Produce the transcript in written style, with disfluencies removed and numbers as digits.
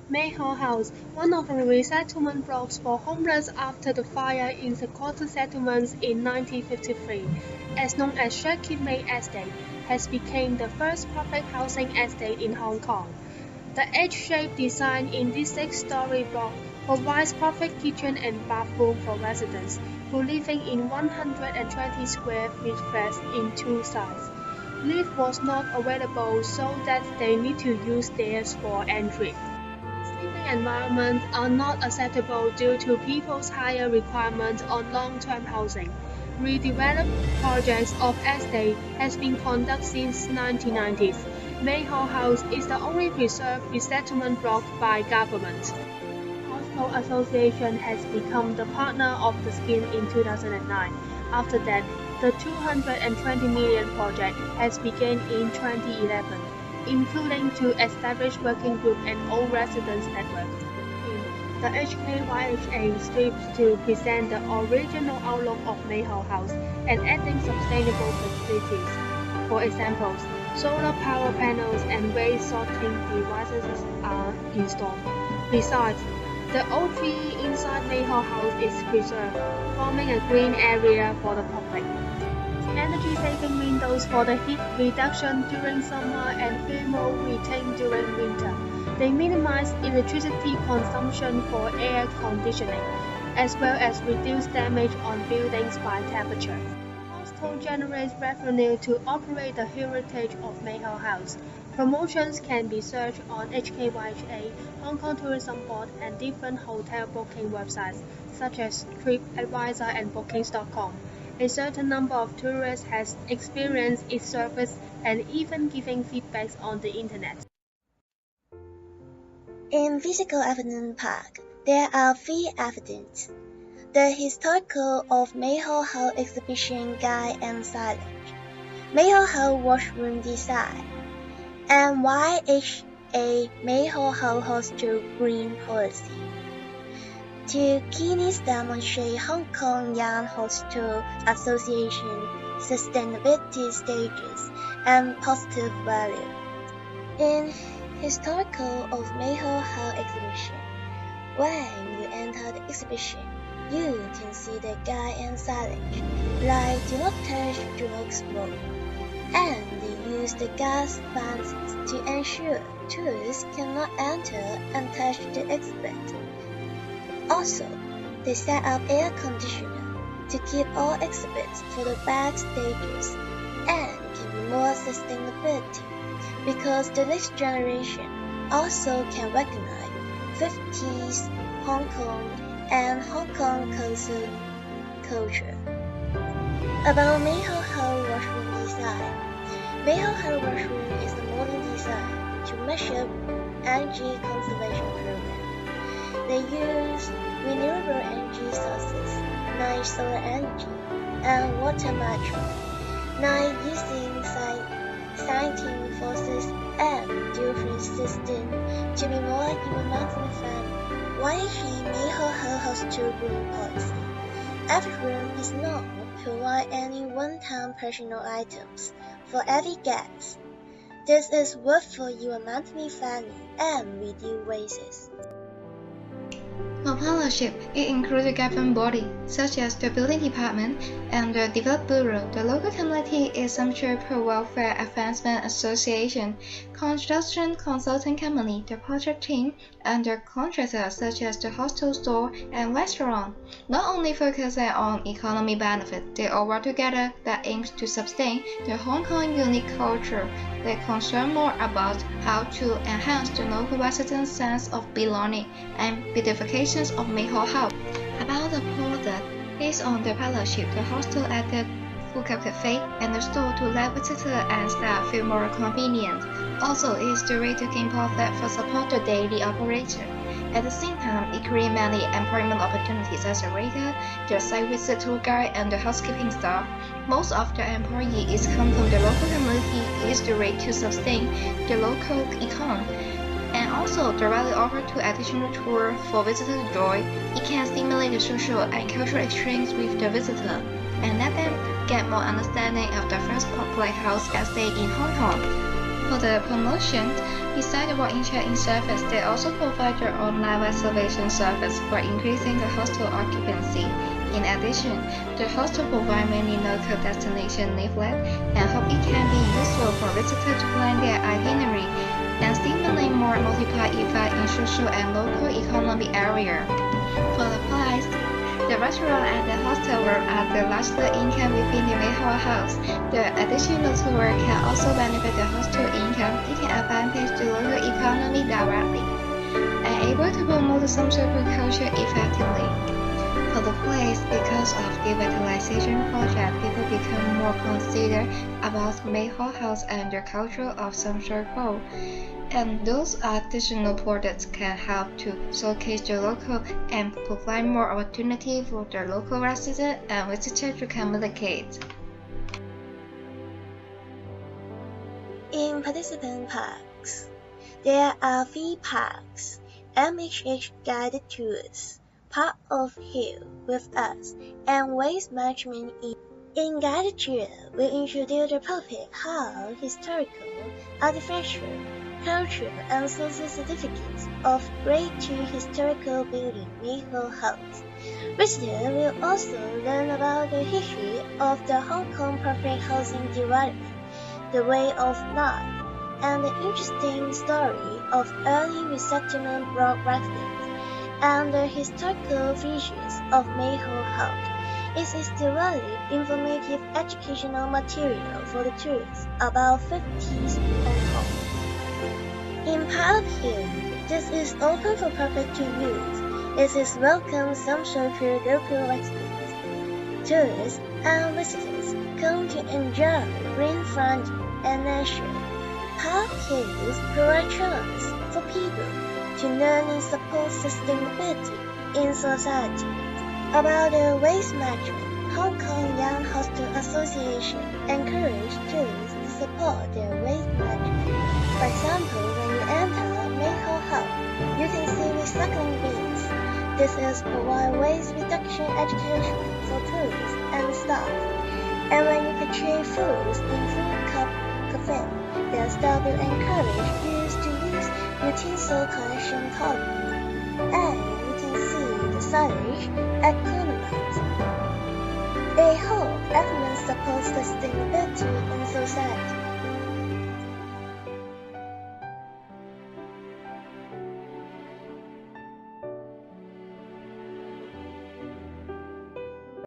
Mayhaw House, one of the resettlement blocks for homeless after the fire in the quarter settlements in 1953, as known as Shaki May Estate, has become the first public housing estate in Hong Kong. The H-shaped design in this six-story block provides perfect kitchen and bathroom for residents who living in 120 square feet flats in two sides. Lift was not available so that they need to use stairs for entry. Sleeping environments are not acceptable due to people's higher requirements on long-term housing. Redevelopment projects of estate has been conducted since 1990s. Mayhaw House is the only preserved resettlement block by government. Household Association has become the partner of the scheme in 2009. After that, the 220 million project has begun in 2011, including to establish working group and all residents network. The HKYHA strives to present the original outlook of Mayhaw House and adding sustainable facilities. For example, solar power panels and waste sorting devices are installed. Besides, the oak tree inside Mayhaw House is preserved, forming a green area for the public. Energy-saving windows for the heat reduction during summer and thermal retain during winter. They minimize electricity consumption for air conditioning, as well as reduce damage on buildings by temperature. Hostel generates revenue to operate the heritage of Mayhaw House. Promotions can be searched on HKYHA, Hong Kong Tourism Board, and different hotel booking websites such as TripAdvisor and Bookings.com. A certain number of tourists has experienced its service and even giving feedbacks on the internet. In Physical Evidence Park, there are three evidence: the historical of Mayhaw House exhibition guide and signage, Mayhaw House washroom design, and YHA Mayhaw House Hostel Green Policy. Two keynotes demonstrate Hong Kong Young Hostel Association sustainability stages and positive value. In historical of Mayhaw House exhibition, when you enter the exhibition, you can see the guide and signage like "Do not touch, do not smoke," and they use the gas fences to ensure tourists cannot enter and touch the exhibit. Also, they set up air conditioner to keep all exhibits for the back stages and can be more sustainability because the next generation also can recognize 50s Hong Kong and Hong Kong culture. About Mayhaw House washroom design. Mayhaw House washroom is a modern design to measure energy conservation program. They use renewable energy sources, like solar energy and water management, like using sighting forces and different systems to be more environmentally friendly. YHA Mayhaw House Hostel Green Policy. Every room is not provide any one-time personal items for every guest. This is work for environmentally friendly and reduce waste. For partnership, it includes a government body, such as the Building Department and the Development Bureau. The local community is some Pro Welfare Advancement Association, construction consulting company, the project team, and the contractors such as the hostel store and restaurant. Not only focusing on economic benefit, they all work together that aims to sustain the Hong Kong unique culture. They concern more about how to enhance the local residents' sense of belonging and beautification of Mayhaw House. About the product, based on the partnership, the hostel added food cafe and the store to let visitors and staff feel more convenient. Also, it is the way to gain profit for support the daily operation. At the same time, it creates many employment opportunities as a waiter, the site visit tour guide, and the housekeeping staff. Most of the employees come from the local community. It is the way to sustain the local economy. And also directly offer two additional tours for visitors to enjoy. It can stimulate the social and cultural exchange with the visitor and let them get more understanding of the first public house estate in Hong Kong. For the promotion, besides the walk-in check-in service, they also provide their online reservation service for increasing the hostel occupancy. In addition, the hostel provides many local destination leaflets and hope it can be useful for visitors to plan their itinerary and stimulate more multiplier effect in social and local economic area. For the price, the restaurant and the hostel will add the largest income within the Mayhall house. The additional tour can also benefit the hostel income, taking advantage to local economy directly, and able to promote the Samsung culture effectively. For the place, because of the revitalization project, people become more considerate about Mayhall house and the culture of Samsung. And those additional products can help to showcase the local and provide more opportunity for the local residents and visitors to communicate. In participant parks, there are 3 parks, MHH guided tours, Park of Hill with us, and Waste Management in guided tour, we introduce the public how historical, artificial, cultural, and social certificates of Grade 2 historical building Mayhall House. Visitors will also learn about the history of the Hong Kong public housing development, the way of life, and the interesting story of early resettlement block residents, and the historical features of Mayhall House. It is developed informative educational material for the tourists about 50s Hong Kong. In Park Hill, this is open for public to use. It is welcome social for local residents. Tourists and visitors come to enjoy green front and nature. Park Hills provide chance for people to learn and support sustainability in society. About the waste management, Hong Kong Young Hostel Association encourages tourists to support their waste management. For example, when you enter Mayhall House, you can see recycling bins. This is provide waste reduction education for tourists and staff. And when you purchase foods in Food Cup Cafe, their staff will encourage you to use utensil collection columns. And you can see the signage at Cornermount. They hope everyone supports sustainability in society.